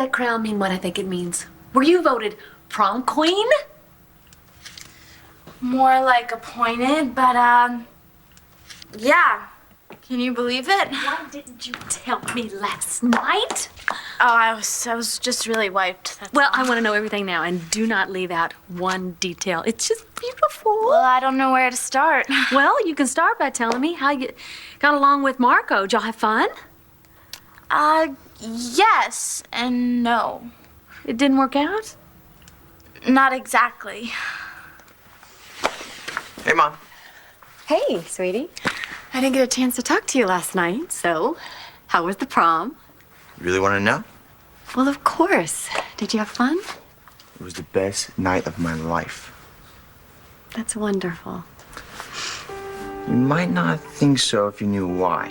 that crown mean what I think it means? Were you voted prom queen? More like appointed, but, yeah. Can you believe it? Why didn't you tell me last night? Oh, I was just really wiped. That's Well, all. I want to know everything now, and do not leave out one detail. It's just beautiful. Well, I don't know where to start. Well, you can start by telling me how you got along with Marco. Did y'all have fun? Yes and no. It didn't work out? Not exactly. Hey, Mom. Hey, sweetie. I didn't get a chance to talk to you last night, so how was the prom? You really want to know? Well, of course. Did you have fun? It was the best night of my life. That's wonderful. You might not think so if you knew why.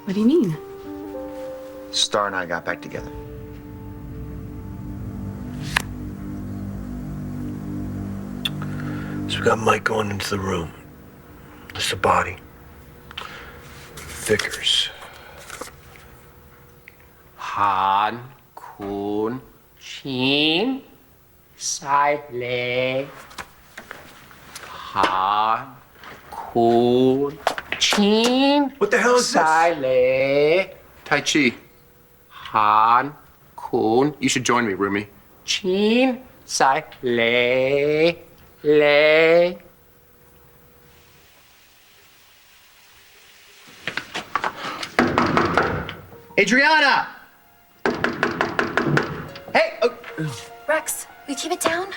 What do you mean? Star and I got back together. So we got Mike going into the room. It's the body. Vickers. Han, Kun, Chin, Sai Le. Han, Kun, Chin. What the hell is this? Sai Le. Tai Chi. Han, Kun. You should join me, Rumi. Chin, Sai Le. Le. Adriana! Hey! Oh. Rex, will you keep it down?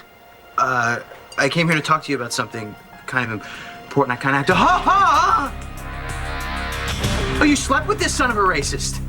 I came here to talk to you about something kind of important. I kind of have to. Ha ha! Oh, you slept with this son of a racist.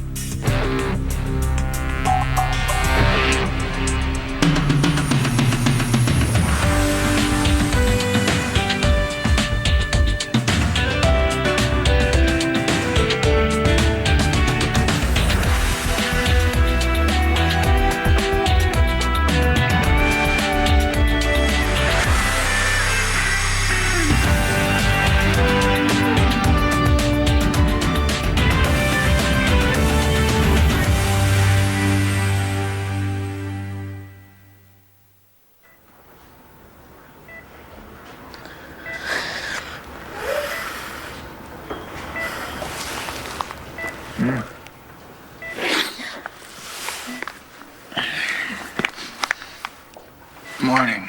Morning.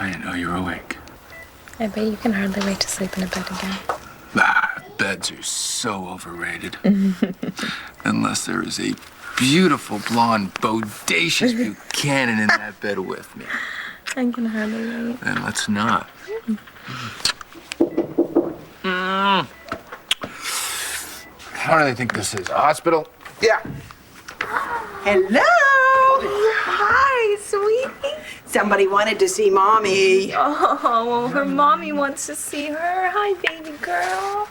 I didn't know you were awake. I bet you can hardly wait to sleep in a bed again. Ah, beds are so overrated. Unless there is a beautiful blonde bodacious Buchanan in that bed with me. I can hardly wait. Then let's not. How do they think this is? A hospital? Yeah. Hello. Hi, sweetie. Somebody wanted to see Mommy. Oh, well, her mommy wants to see her. Hi, baby girl.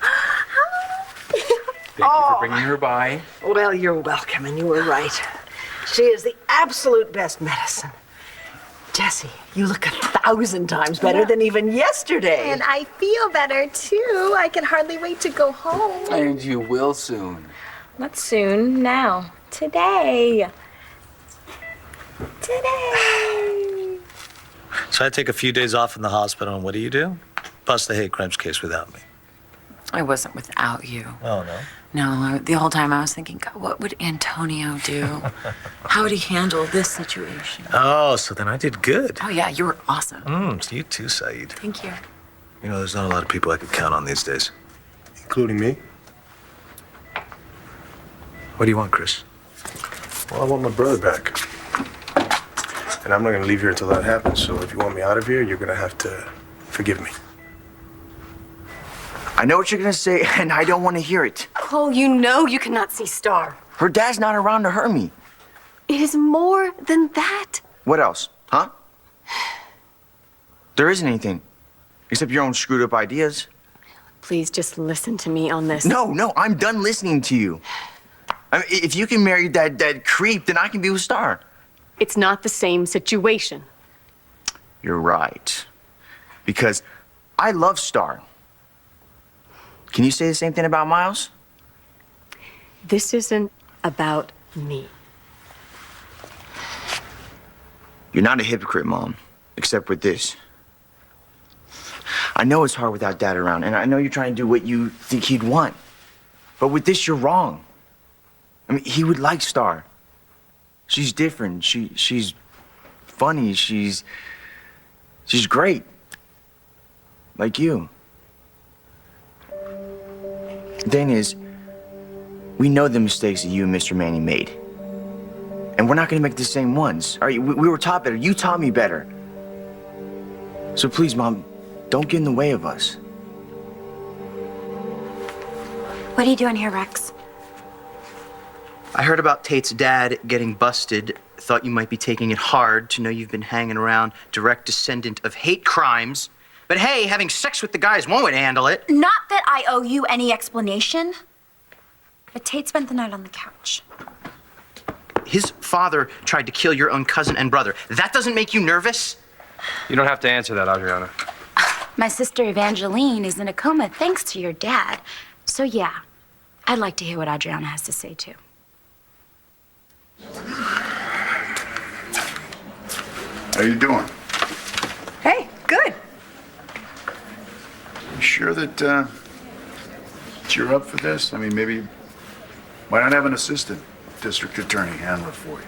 Thank you for bringing her by. Well, you're welcome, and you were right. She is the absolute best medicine. Jessie, you look 1,000 times better than even yesterday. And I feel better, too. I can hardly wait to go home. And you will soon. Not soon, now. Today. Today. So I take a few days off in the hospital, and what do? Bust the hate crimes case without me. I wasn't without you. Oh, no? No, the whole time I was thinking, God, what would Antonio do? How would he handle this situation? Oh, so then I did good. Oh, yeah, you were awesome. You too, Saeed. Thank you. You know, there's not a lot of people I could count on these days. Including me? What do you want, Chris? Well, I want my brother back. And I'm not gonna leave here until that happens, so if you want me out of here, you're gonna have to forgive me. I know what you're gonna say, and I don't want to hear it. Cole, you know you cannot see Star. Her dad's not around to hurt me. It is more than that. What else? Huh? There isn't anything. Except your own screwed up ideas. Please just listen to me on this. No, I'm done listening to you. I mean, if you can marry that creep, then I can be with Star. It's not the same situation. You're right. Because I love Star. Can you say the same thing about Miles? This isn't about me. You're not a hypocrite, Mom, except with this. I know it's hard without Dad around, and I know you're trying to do what you think he'd want. But with this, you're wrong. I mean, he would like Star. She's different. She's funny. She's great. Like you. The thing is, we know the mistakes that you and Mr. Manny made. And we're not gonna make the same ones. All right, we were taught better. You taught me better. So please, Mom, don't get in the way of us. What are you doing here, Rex? I heard about Tate's dad getting busted. Thought you might be taking it hard to know you've been hanging around direct descendant of hate crimes. But hey, having sex with the guy is one way to handle it. Not that I owe you any explanation, but Tate spent the night on the couch. His father tried to kill your own cousin and brother. That doesn't make you nervous? You don't have to answer that, Adriana. My sister Evangeline is in a coma thanks to your dad. So yeah, I'd like to hear what Adriana has to say too. How you doing? Hey, good. You sure that you're up for this? I mean, maybe why not have an assistant district attorney handle it for you?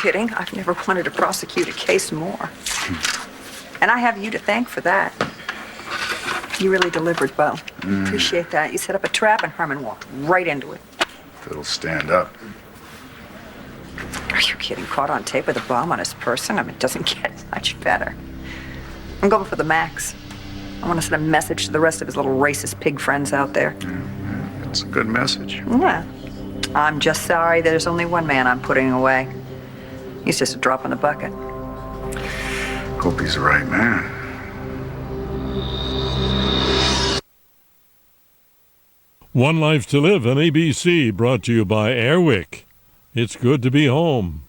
Kidding? I've never wanted to prosecute a case more. And I have you to thank for that. You really delivered, Bo. Appreciate that. You set up a trap and Herman walked right into it. It'll stand up. Are you kidding? Caught on tape with a bomb on his person? I mean, it doesn't get much better. I'm going for the max. I want to send a message to the rest of his little racist pig friends out there. It's a good message. Yeah. I'm just sorry there's only one man I'm putting away. He's just a drop in the bucket. Hope he's the right man. One Life to Live on ABC, brought to you by Airwick. It's good to be home.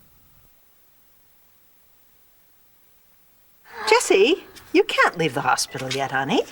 Jessie, you can't leave the hospital yet, honey.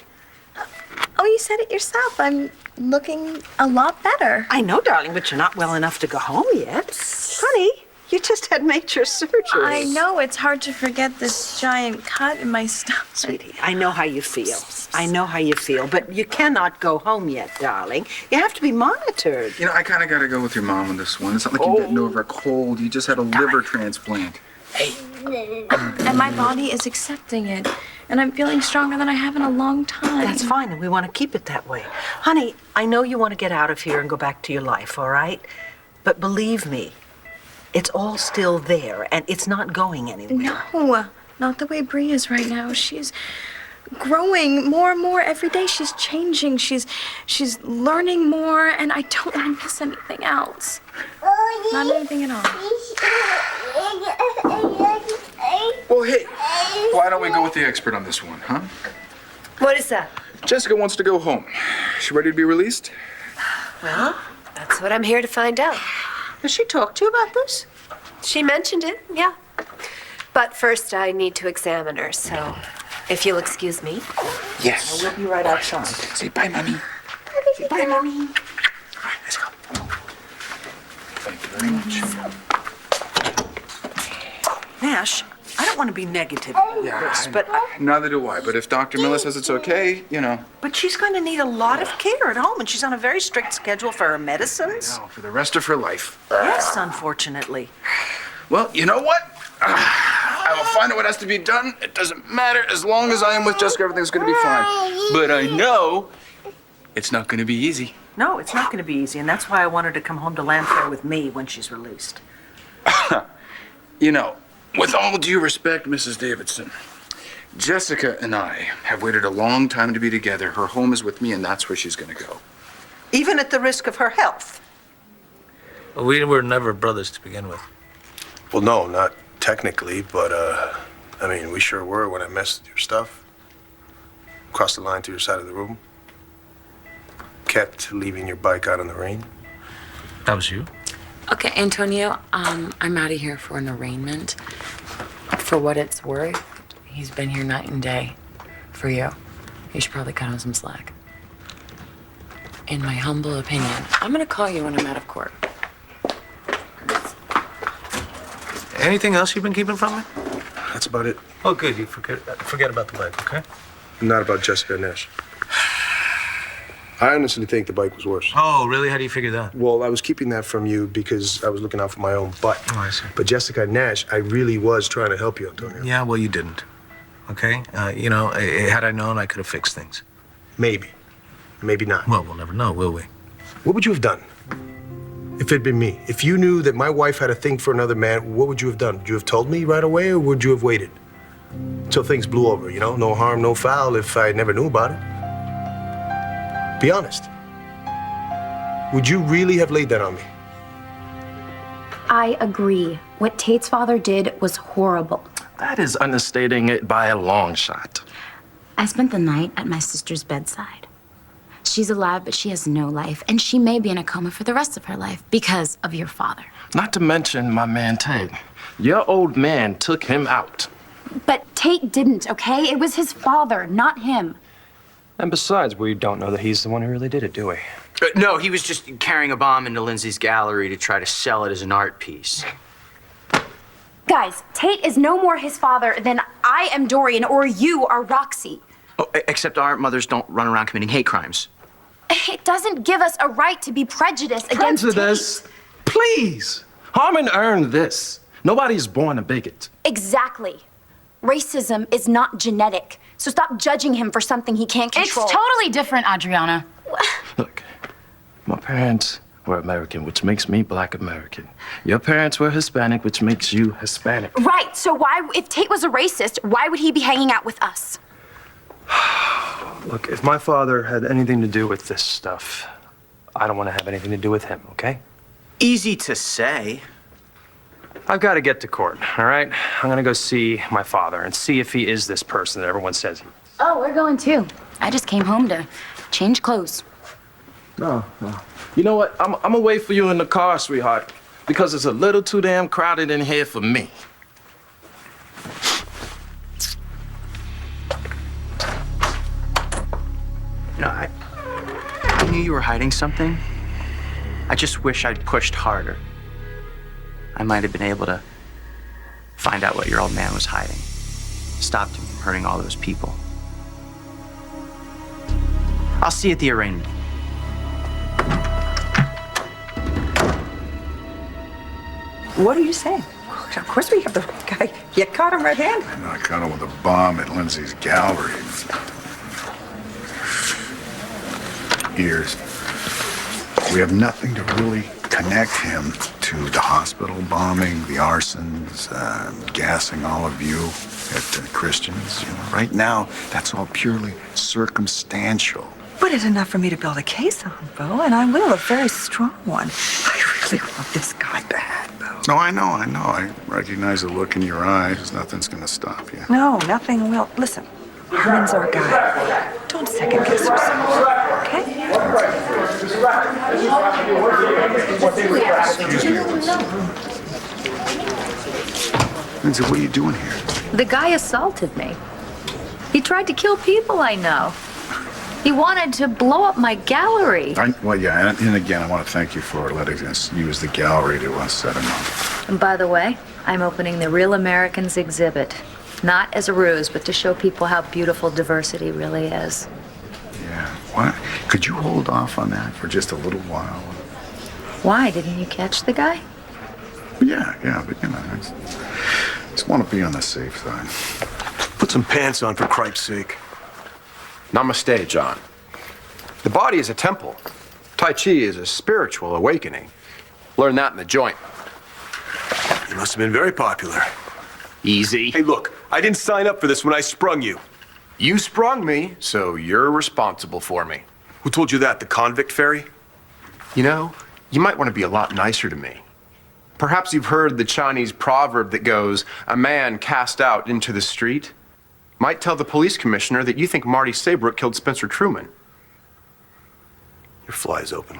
Oh, you said it yourself. I'm looking a lot better. I know, darling, but you're not well enough to go home yet. Honey, you just had major surgery. I know. It's hard to forget this giant cut in my stomach. Sweetie, I know how you feel. I know how you feel, but you cannot go home yet, darling. You have to be monitored. You know, I kind of got to go with your mom on this one. It's not like you're getting over a cold. You just had a liver transplant. And my body is accepting it. And I'm feeling stronger than I have in a long time. That's fine, and we want to keep it that way. Honey, I know you want to get out of here and go back to your life, all right? But believe me, it's all still there, and it's not going anywhere. No, not the way Bree is right now. She's growing more and more every day. She's changing. She's learning more, and I don't want to miss anything else. Not anything at all. Well, hey, why don't we go with the expert on this one, huh? What is that? Jessica wants to go home. She ready to be released? Well, that's what I'm here to find out. Has she talked to you about this? She mentioned it, yeah. But first I need to examine her, so if you'll excuse me. Yes. I will be right outside. Say bye, Mommy. Say bye, Mommy. All right, let's go. Thank you very much. Nash, I don't want to be negative about this, but Neither do I, but if Dr. Miller says it's okay, you know. but she's going to need a lot of care at home, and she's on a very strict schedule for her medicines. No, for the rest of her life. Yes, unfortunately. Well, you know what? I will find out what has to be done. It doesn't matter. As long as I am with Jessica, everything's going to be fine. But I know it's not going to be easy. No, it's not going to be easy, and that's why I want her to come home to Landfair with me when she's released. You know, with all due respect, Mrs. Davidson, Jessica and I have waited a long time to be together. Her home is with me, and that's where she's going to go. Even at the risk of her health. We were never brothers to begin with. Well, no, not technically, but, I mean, we sure were when I messed with your stuff. Crossed the line to your side of the room. Kept leaving your bike out in the rain. That was you? Okay, Antonio, I'm out of here for an arraignment. For what it's worth, he's been here night and day for you. You should probably cut him some slack. In my humble opinion, I'm gonna call you when I'm out of court. Anything else you've been keeping from me? That's about it. Oh, good. You forget about the bike, okay? Not about Jessica and Nash. I honestly think the bike was worse. Oh, really? How do you figure that? Well, I was keeping that from you because I was looking out for my own butt. Oh, I see. But Jessica and Nash, I really was trying to help you, Antonio. Yeah, well, you didn't. Okay? Had I known, I could have fixed things. Maybe. Maybe not. Well, we'll never know, will we? What would you have done if it'd been me? If you knew that my wife had a thing for another man, what would you have done? Would you have told me right away, or would you have waited until things blew over, you know? No harm, no foul if I never knew about it. Be honest. Would you really have laid that on me? I agree. What Tate's father did was horrible. That is understating it by a long shot. I spent the night at my sister's bedside. She's alive, but she has no life, and she may be in a coma for the rest of her life because of your father. Not to mention my man Tate. Your old man took him out. But Tate didn't, okay? It was his father, not him. And besides, we don't know that he's the one who really did it, do we? No, he was just carrying a bomb into Lindsay's gallery to try to sell it as an art piece. Guys, Tate is no more his father than I am Dorian or you are Roxy. Oh, except our mothers don't run around committing hate crimes. It doesn't give us a right to be prejudiced against Prejudice? Tate. Please. Harmon earned this. Nobody's born a bigot. Exactly. Racism is not genetic, so stop judging him for something he can't control. It's totally different, Adriana. Look, my parents were American, which makes me Black American. Your parents were Hispanic, which makes you Hispanic. Right, so why, if Tate was a racist, why would he be hanging out with us? Look, if my father had anything to do with this stuff, I don't want to have anything to do with him, okay? Easy to say. I've got to get to court, all right? I'm going to go see my father and see if he is this person that everyone says he is. Oh, we're going too. I just came home to change clothes. No. You know what? I'm gonna wait for you in the car, sweetheart, because it's a little too damn crowded in here for me. You know, I knew you were hiding something. I just wish I'd pushed harder. I might have been able to find out what your old man was hiding. Stopped him from hurting all those people. I'll see you at the arraignment. What are you saying? Of course we have the guy. You caught him red-handed. And I caught him with a bomb at Lindsay's gallery. Ears. We have nothing to really connect him to the hospital bombing, the arsons, gassing all of you at Christians. You know, right now, that's all purely circumstantial. But it's enough for me to build a case on, Bo, and I will, a very strong one. I really want this guy bad, Bo. No, I know. I recognize the look in your eyes. Nothing's gonna stop you. No, nothing will. Listen, Herman's our guy. Don't second guess yourself, okay? Lindsay, what are you doing here? The guy assaulted me. He tried to kill people I know. He wanted to blow up my gallery. Well, yeah, and again, I want to thank you for letting us use the gallery to set him up. And by the way, I'm opening the Real Americans exhibit. Not as a ruse, but to show people how beautiful diversity really is. Yeah. What? Could you hold off on that for just a little while? Why? Didn't you catch the guy? Yeah, but you know, I just want to be on the safe side. Put some pants on, for Christ's sake. Namaste, John. The body is a temple. Tai Chi is a spiritual awakening. Learn that in the joint. You must have been very popular. Easy. Hey, look, I didn't sign up for this when I sprung you. You sprung me, so you're responsible for me. Who told you that, the convict ferry? You know, you might want to be a lot nicer to me. Perhaps you've heard the Chinese proverb that goes, "A man cast out into the street might tell the police commissioner that you think Marty Saybrook killed Spencer Truman." Your fly's open.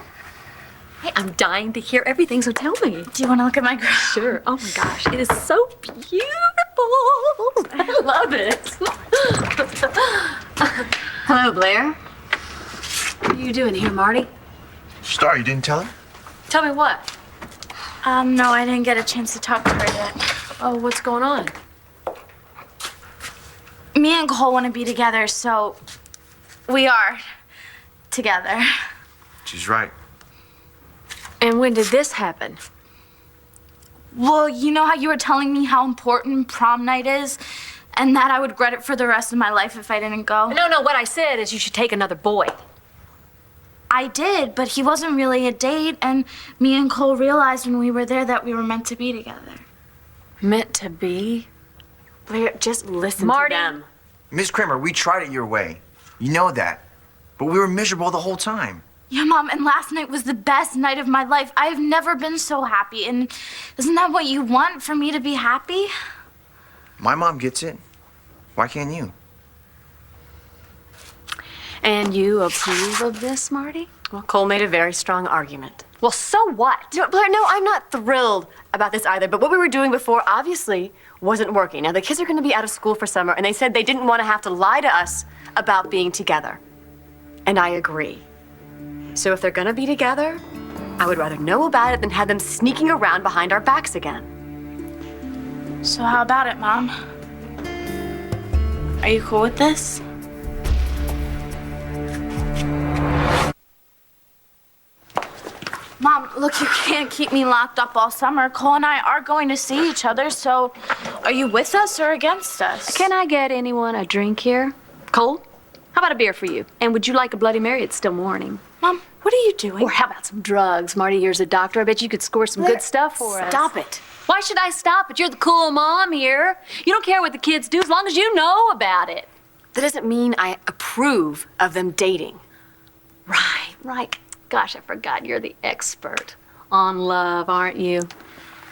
Hey, I'm dying to hear everything, so tell me. Do you want to look at my girl? Sure. Oh my gosh, it is so beautiful. I love it. Hello, Blair. What are you doing here, Marty? Star, you didn't tell him? Tell me what? No, I didn't get a chance to talk to her yet. Oh, what's going on? Me and Cole want to be together, so we are together. She's right. And when did this happen? Well, you know how you were telling me how important prom night is? And that I would regret it for the rest of my life if I didn't go? No, what I said is you should take another boy. I did, but he wasn't really a date, and me and Cole realized when we were there that we were meant to be together. Meant to be? Blair, just listen Marty. to them. Miss Kramer, we tried it your way. You know that. But we were miserable the whole time. Yeah, Mom, and last night was the best night of my life. I've never been so happy, and isn't that what you want, for me to be happy? My mom gets it. Why can't you? And you approve of this, Marty? Well, Cole made a very strong argument. Well, so what? Blair, no, I'm not thrilled about this either, but what we were doing before obviously wasn't working. Now, the kids are going to be out of school for summer, and they said they didn't want to have to lie to us about being together. And I agree. So if they're going to be together, I would rather know about it than have them sneaking around behind our backs again. So how about it, Mom? Are you cool with this? Mom, look, you can't keep me locked up all summer. Cole and I are going to see each other, so are you with us or against us? Can I get anyone a drink here? Cole, how about a beer for you? And would you like a Bloody Mary? It's still morning. Mom, what are you doing? Or how about some drugs? Marty, here's a doctor. I bet you could score some good stuff for us. Stop it. Why should I stop it? You're the cool mom here. You don't care what the kids do as long as you know about it. That doesn't mean I approve of them dating. Right. Gosh, I forgot you're the expert on love, aren't you?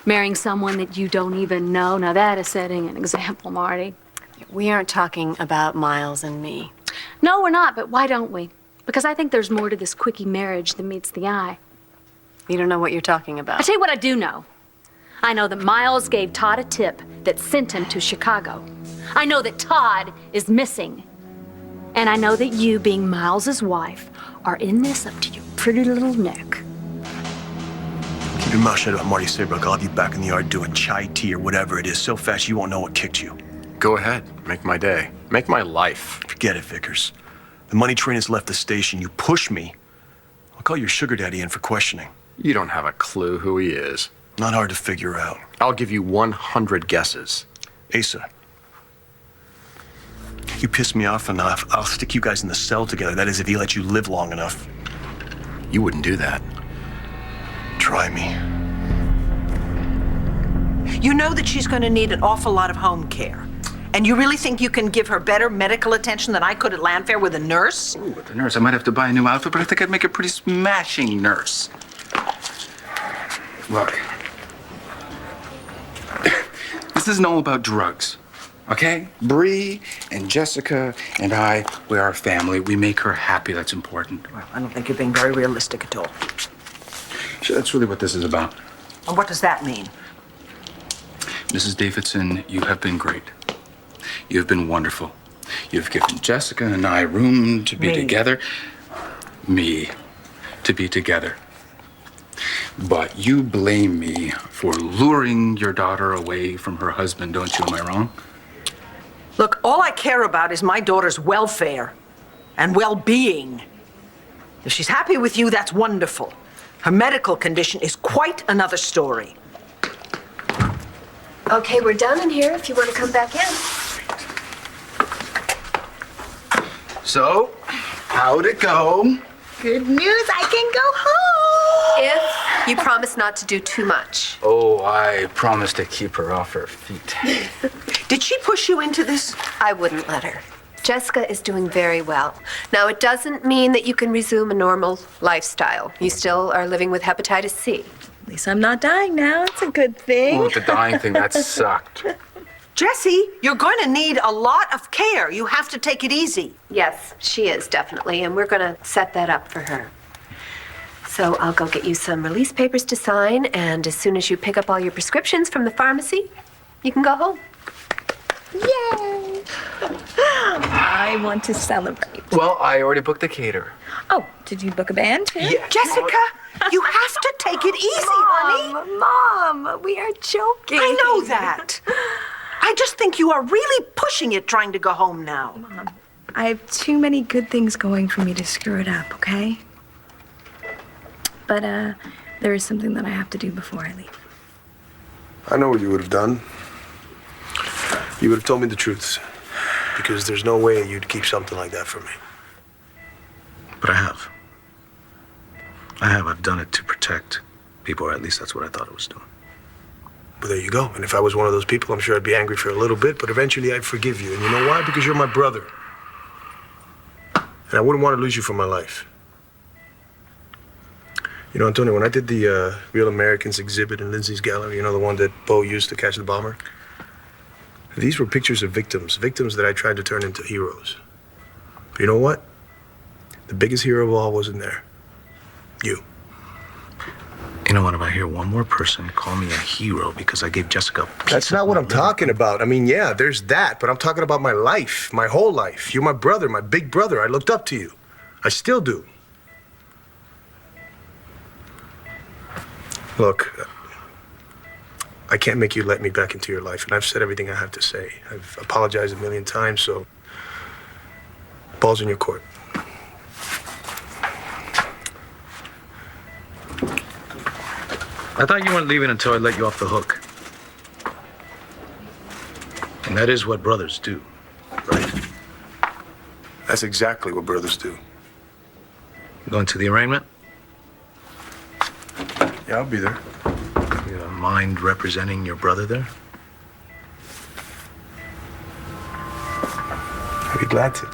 Marrying someone that you don't even know. Now that is setting an example, Marty. We aren't talking about Miles and me. No, we're not, but why don't we? Because I think there's more to this quickie marriage than meets the eye. You don't know what you're talking about. I tell you what I do know. I know that Miles gave Todd a tip that sent him to Chicago. I know that Todd is missing. And I know that you, being Miles's wife, are in this up to your pretty little neck. Keep your mouth shut about Marty Saybrook. I'll have you back in the yard doing chai tea or whatever it is so fast you won't know what kicked you. Go ahead. Make my day. Make my life. Forget it, Vickers. The money train has left the station. You push me, I'll call your sugar daddy in for questioning. You don't have a clue who he is. Not hard to figure out. I'll give you 100 guesses. Asa, you piss me off enough, I'll stick you guys in the cell together. That is, if he lets you live long enough. You wouldn't do that. Try me. You know that she's going to need an awful lot of home care. And you really think you can give her better medical attention than I could at Landfair with a nurse? Ooh, with the nurse, I might have to buy a new outfit, but I think I'd make a pretty smashing nurse. Look, this isn't all about drugs, okay? Bree and Jessica and I, we are a family. We make her happy. That's important. Well, I don't think you're being very realistic at all. Sure, that's really what this is about. And what does that mean? Mrs. Davidson, you have been great. You have been wonderful. You've given Jessica and I room to be together. Me to be together. But you blame me for luring your daughter away from her husband, don't you? Am I wrong? Look, all I care about is my daughter's welfare and well-being. If she's happy with you, that's wonderful. Her medical condition is quite another story. Okay, we're done in here if you want to come back in. So, how'd it go? Good news, I can go home. If you promise not to do too much. Oh, I promised to keep her off her feet. Did she push you into this? I wouldn't let her. Jessica is doing very well. Now, it doesn't mean that you can resume a normal lifestyle. You still are living with hepatitis C. At least I'm not dying now. It's a good thing. Oh, the dying thing, that sucked. Jessie, you're going to need a lot of care. You have to take it easy. Yes, she is, definitely, and we're going to set that up for her. So I'll go get you some release papers to sign, and as soon as you pick up all your prescriptions from the pharmacy, you can go home. Yay! I want to celebrate. Well, I already booked the caterer. Oh, did you book a band too? Yeah. Jessica, you have to take it easy, honey. Mom, we are joking. I know that. I just think you are really pushing it trying to go home now. Mom, I have too many good things going for me to screw it up, okay? But, there is something that I have to do before I leave. I know what you would have done. You would have told me the truth. Because there's no way you'd keep something like that from me. But I have. I've done it to protect people, or at least that's what I thought it was doing. But there you go. And if I was one of those people, I'm sure I'd be angry for a little bit, but eventually I'd forgive you. And you know why? Because you're my brother. And I wouldn't want to lose you from my life. You know, Antonio, when I did the Real Americans exhibit in Lindsay's gallery, you know, the one that Bo used to catch the bomber? These were pictures of victims that I tried to turn into heroes. But you know what? The biggest hero of all wasn't there. You. You know what? If I hear one more person call me a hero because I gave Jessica a piece That's not what I'm talking about. I mean, yeah, there's that, but I'm talking about my life, my whole life. You're my brother, my big brother. I looked up to you. I still do. Look, I can't make you let me back into your life, and I've said everything I have to say. I've apologized a million times, so ball's in your court. I thought you weren't leaving until I let you off the hook. And that is what brothers do, right? That's exactly what brothers do. Going to the arraignment? Yeah, I'll be there. You don't mind representing your brother there? I'd be glad to.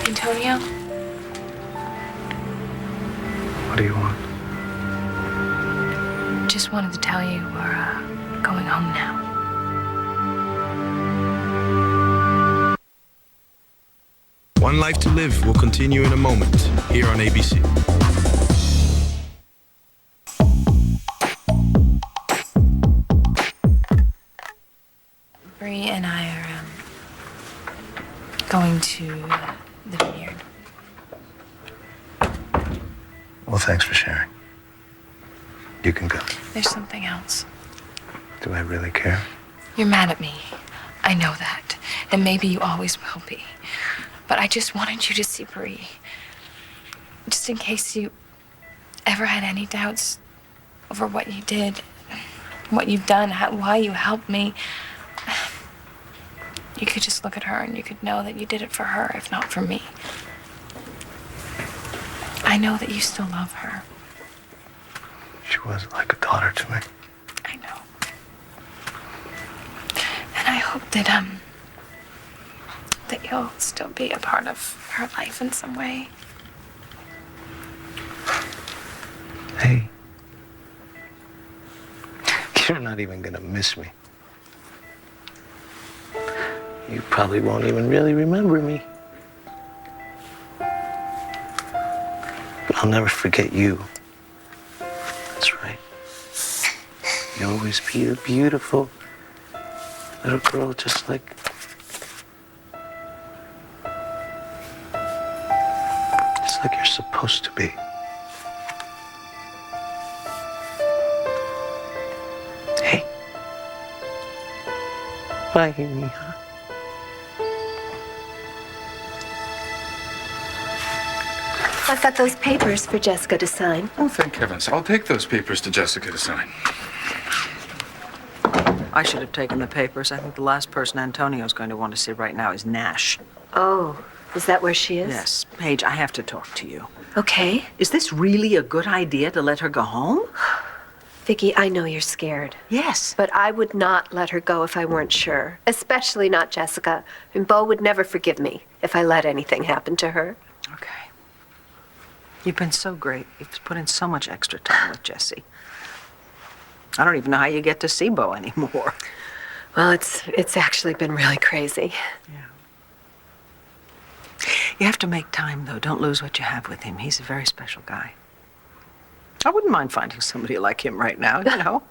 Antonio? What do you want? Just wanted to tell you we're going home now. One Life to Live will continue in a moment here on ABC. Bree and I are going to the vineyard. Well, thanks for sharing. You can go. There's something else. Do I really care? You're mad at me. I know that. And maybe you always will be. But I just wanted you to see Bree. Just in case you ever had any doubts over what you did, what you've done, why you helped me. You could just look at her and you could know that you did it for her, if not for me. I know that you still love her. She was like a daughter to me. I know. And I hope that that you'll still be a part of her life in some way. Hey. You're not even gonna miss me. You probably won't even really remember me. But I'll never forget you. That's right. You'll always be a beautiful little girl just like you're supposed to be. Hey. Bye, Mija. I've got those papers for Jessica to sign. Oh, thank heavens. I'll take those papers to Jessica to sign. I should have taken the papers. I think the last person Antonio's going to want to see right now is Nash. Oh, is that where she is? Yes. Paige, I have to talk to you. Okay. Is this really a good idea to let her go home? Vicki, I know you're scared. Yes. But I would not let her go if I weren't sure. Especially not Jessica. And Bo would never forgive me if I let anything happen to her. Okay. You've been so great. You've put in so much extra time with Jessie. I don't even know how you get to see Bo anymore. Well, it's actually been really crazy. Yeah. You have to make time, though. Don't lose what you have with him. He's a very special guy. I wouldn't mind finding somebody like him right now, you know.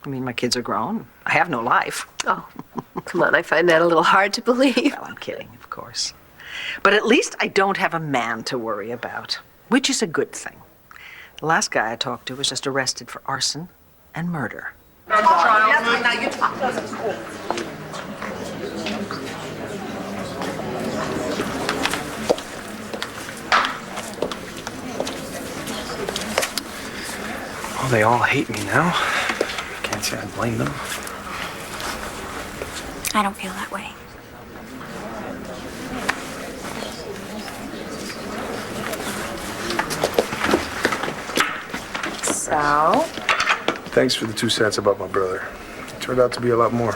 I mean, my kids are grown. I have no life. Oh, come on, I find that a little hard to believe. Well, I'm kidding, of course. But at least I don't have a man to worry about, which is a good thing. The last guy I talked to was just arrested for arson and murder. Well, they all hate me now. Can't say I blame them. I don't feel that way. So? Thanks for the 2 cents about my brother. It turned out to be a lot more.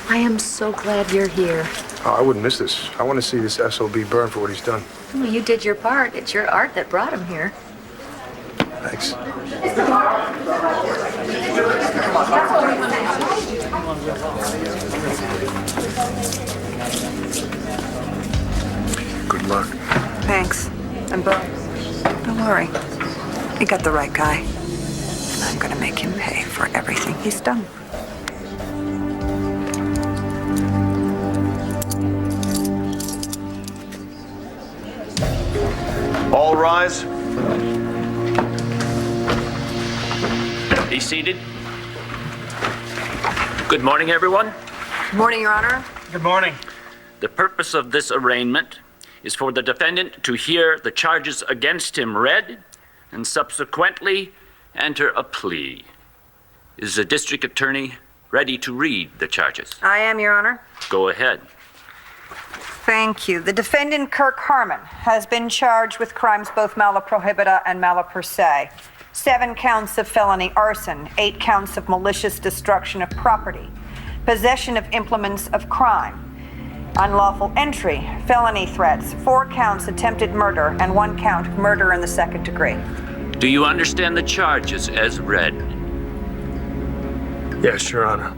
I am so glad you're here. Oh, I wouldn't miss this. I want to see this SOB burn for what he's done. Well, you did your part. It's your art that brought him here. Thanks. Good luck. Thanks. And Bo, don't worry. We got the right guy. And I'm gonna make him pay for everything he's done. All rise. Be seated. Good morning, everyone. Good morning, Your Honor. Good morning. The purpose of this arraignment is for the defendant to hear the charges against him read and subsequently enter a plea. Is the district attorney ready to read the charges? I am, Your Honor. Go ahead. Thank you. The defendant, Kirk Harmon, has been charged with crimes both mala prohibita and mala per se. 7 counts of felony arson, 8 counts of malicious destruction of property, possession of implements of crime, unlawful entry, felony threats, 4 counts attempted murder, and 1 count murder in the 2nd degree. Do you understand the charges as read? Yes, Your Honor.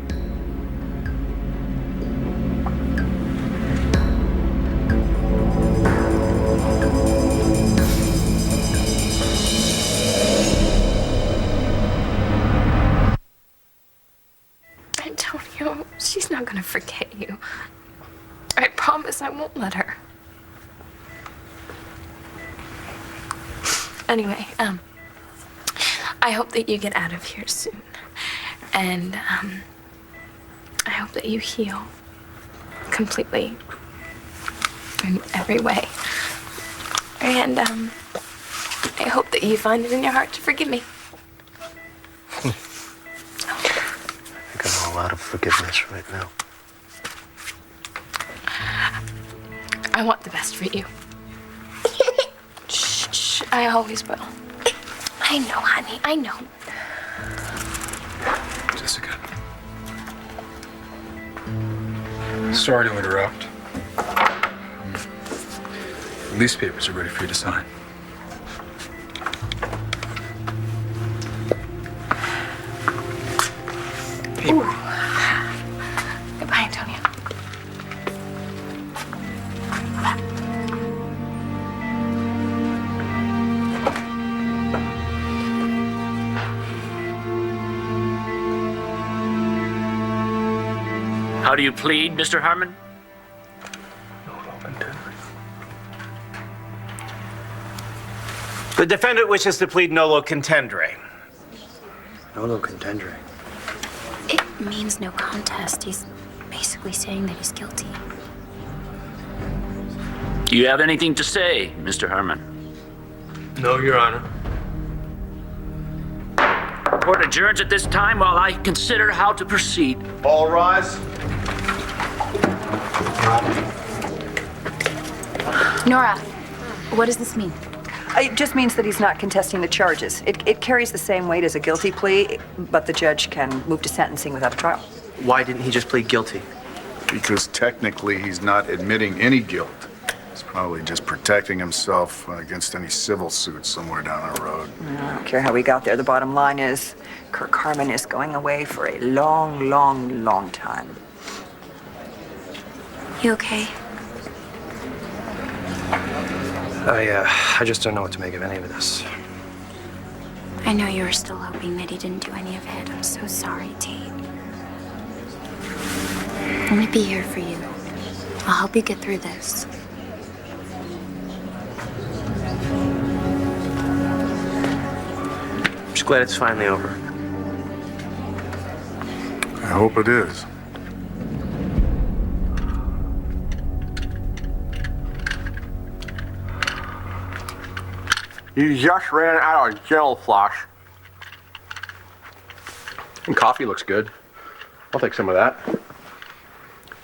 Antonio, she's not gonna forget you. I promise I won't let her. Anyway, I hope that you get out of here soon. And, I hope that you heal completely in every way. And, I hope that you find it in your heart to forgive me. I think I know a lot of forgiveness right now. I want the best for you. Shh, shh, I always will. I know, honey, I know. Jessica. Sorry to interrupt. Release papers are ready for you to sign. Ooh. Goodbye, Antonio. How do you plead, Mr. Harmon? The defendant wishes to plead nolo contendere. Nolo contendere. It means no contest. He's basically saying that he's guilty. Do you have anything to say, Mr. Harmon? No, Your Honor. Court adjourns at this time while I consider how to proceed. All rise. Nora, what does this mean? It just means that he's not contesting the charges. It carries the same weight as a guilty plea, but the judge can move to sentencing without a trial. Why didn't he just plead guilty? Because technically he's not admitting any guilt. He's probably just protecting himself against any civil suit somewhere down the road. I don't care how we got there. The bottom line is Kirk Harmon is going away for a long, long, long time. You okay? I just don't know what to make of any of this. I know you were still hoping that he didn't do any of it. I'm so sorry, Tate. I'm gonna be here for you. I'll help you get through this. I'm just glad it's finally over. I hope it is. You just ran out of gel floss. And coffee looks good. I'll take some of that.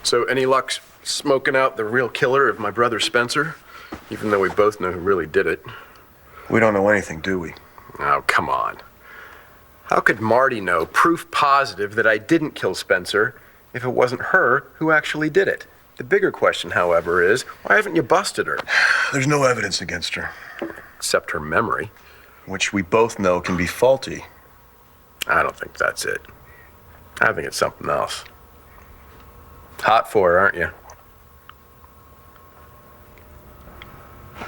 So, any luck smoking out the real killer of my brother Spencer? Even though we both know who really did it. We don't know anything, do we? Oh, come on. How could Marty know, proof positive, that I didn't kill Spencer if it wasn't her who actually did it? The bigger question, however, is why haven't you busted her? There's no evidence against her. Except her memory. Which we both know can be faulty. I don't think that's it. I think it's something else. Hot for her, aren't you?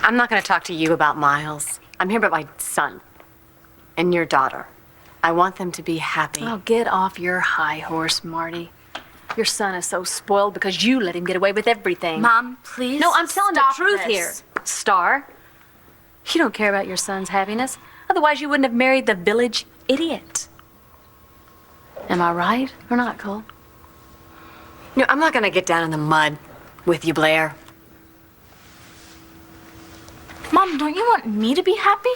I'm not going to talk to you about Miles. I'm here about my son and your daughter. I want them to be happy. Oh, get off your high horse, Marty. Your son is so spoiled because you let him get away with everything. Mom, please. No, I'm telling the stop truth this. here. Star, you don't care about your son's happiness. Otherwise, you wouldn't have married the village idiot. Am I right or not, Cole? No, I'm not going to get down in the mud with you, Blair. Mom, don't you want me to be happy?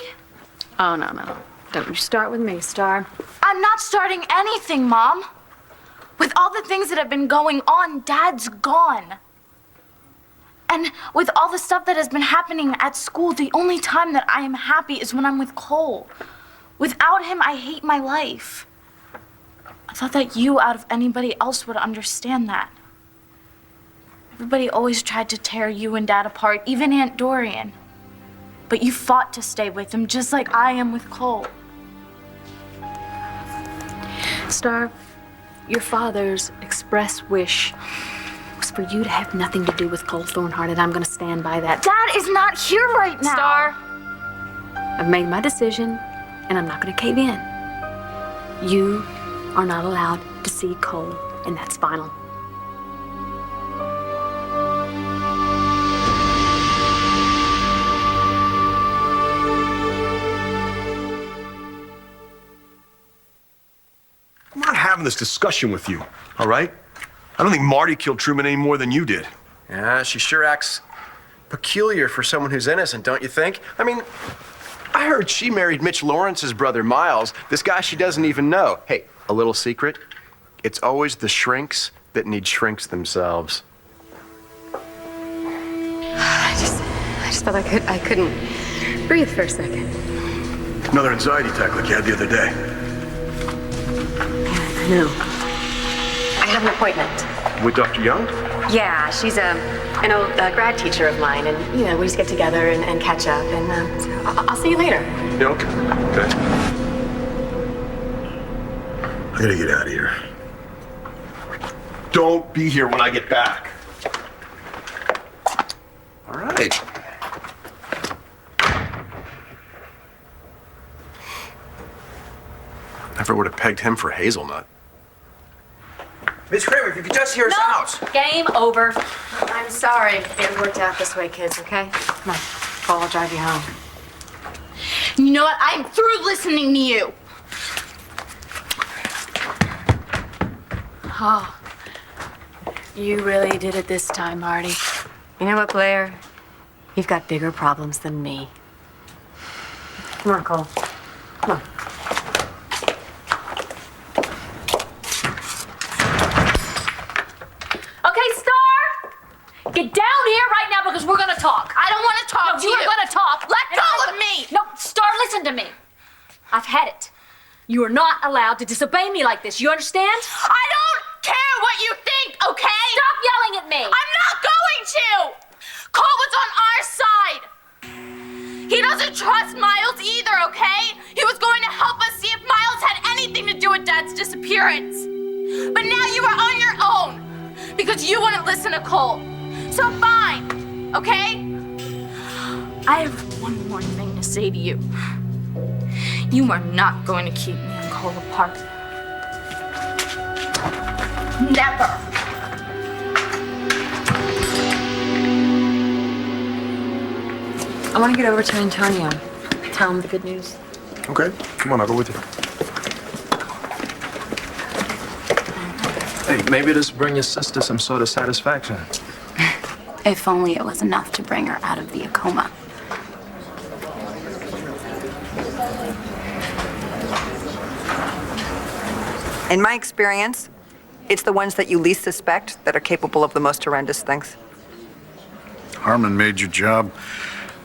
Oh, no. Don't you start with me, Star. I'm not starting anything, Mom. With all the things that have been going on, Dad's gone. And with all the stuff that has been happening at school, the only time that I am happy is when I'm with Cole. Without him, I hate my life. I thought that you, out of anybody else, would understand that. Everybody always tried to tear you and Dad apart, even Aunt Dorian. But you fought to stay with him, just like I am with Cole. Star, your father's express wish was for you to have nothing to do with Cole Thornhart, and I'm going to stand by that. Dad is not here right now. Star, I've made my decision, and I'm not going to cave in. You are not allowed to see Cole, and that's final. I'm not having this discussion with you, all right? I don't think Marty killed Truman any more than you did. Yeah, she sure acts peculiar for someone who's innocent, don't you think? I mean, I heard she married Mitch Lawrence's brother, Miles, this guy she doesn't even know. Hey, a little secret. It's always the shrinks that need shrinks themselves. I just felt I couldn't breathe for a second. Another anxiety attack like you had the other day. I know. I have an appointment. With Dr. Young? Yeah, she's an old grad teacher of mine, and you know we just get together and catch up. And so I'll see you later. Yeah, okay. I gotta get out of here. Don't be here when I get back. All right. Never would have pegged him for hazelnut. Miss Kramer, if you could just hear us out. Game over. I'm sorry it worked out this way, kids. Okay, come on, Paul, I'll drive you home. You know what? I'm through listening to you. Oh, you really did it this time, Marty. You know what, Blair? You've got bigger problems than me. Come on, Cole. Come on. Okay, Star! Get down here right now because we're gonna talk. I don't want to talk to you. You're gonna talk. Let go of me. No, Star, listen to me. I've had it. You are not allowed to disobey me like this. You understand? I don't care what you think, okay? Stop yelling at me. I'm not going to. Cole was on our side. He doesn't trust Miles either, okay? He was going to help us see if Miles had anything to do with Dad's disappearance. But now you are on your own because you wouldn't listen to Cole. So fine, okay? I have one more thing to say to you. You are not going to keep me and Cole apart. Never. I want to get over to Antonio. Tell him the good news. Okay, come on, I'll go with you. Hey, maybe this will bring your sister some sort of satisfaction. If only it was enough to bring her out of the coma. In my experience, it's the ones that you least suspect that are capable of the most horrendous things. Harmon made your job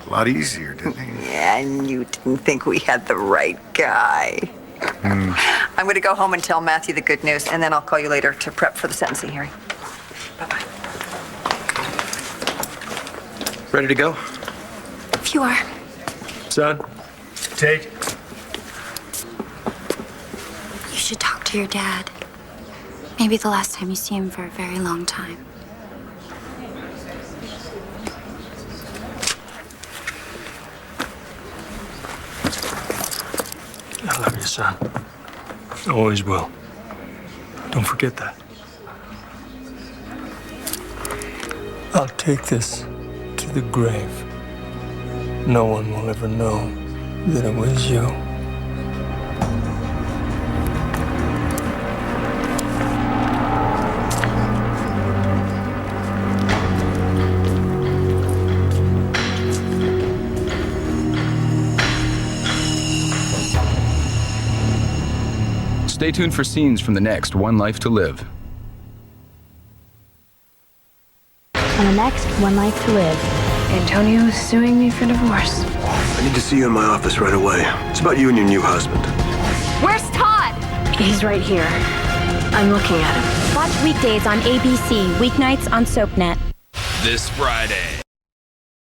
a lot easier, didn't he? Yeah, and you didn't think we had the right guy. I'm going to go home and tell Matthew the good news, and then I'll call you later to prep for the sentencing hearing. Bye-bye. Ready to go? If you are. Son, take. You should talk to your dad. Maybe the last time you see him for a very long time. I love you, son. Always will. Don't forget that. I'll take this to the grave. No one will ever know that it was you. Stay tuned for scenes from the next One Life to Live. On the next One Life to Live. Antonio is suing me for divorce. I need to see you in my office right away. It's about you and your new husband. Where's Todd? He's right here. I'm looking at him. Watch weekdays on ABC, weeknights on SoapNet. This Friday.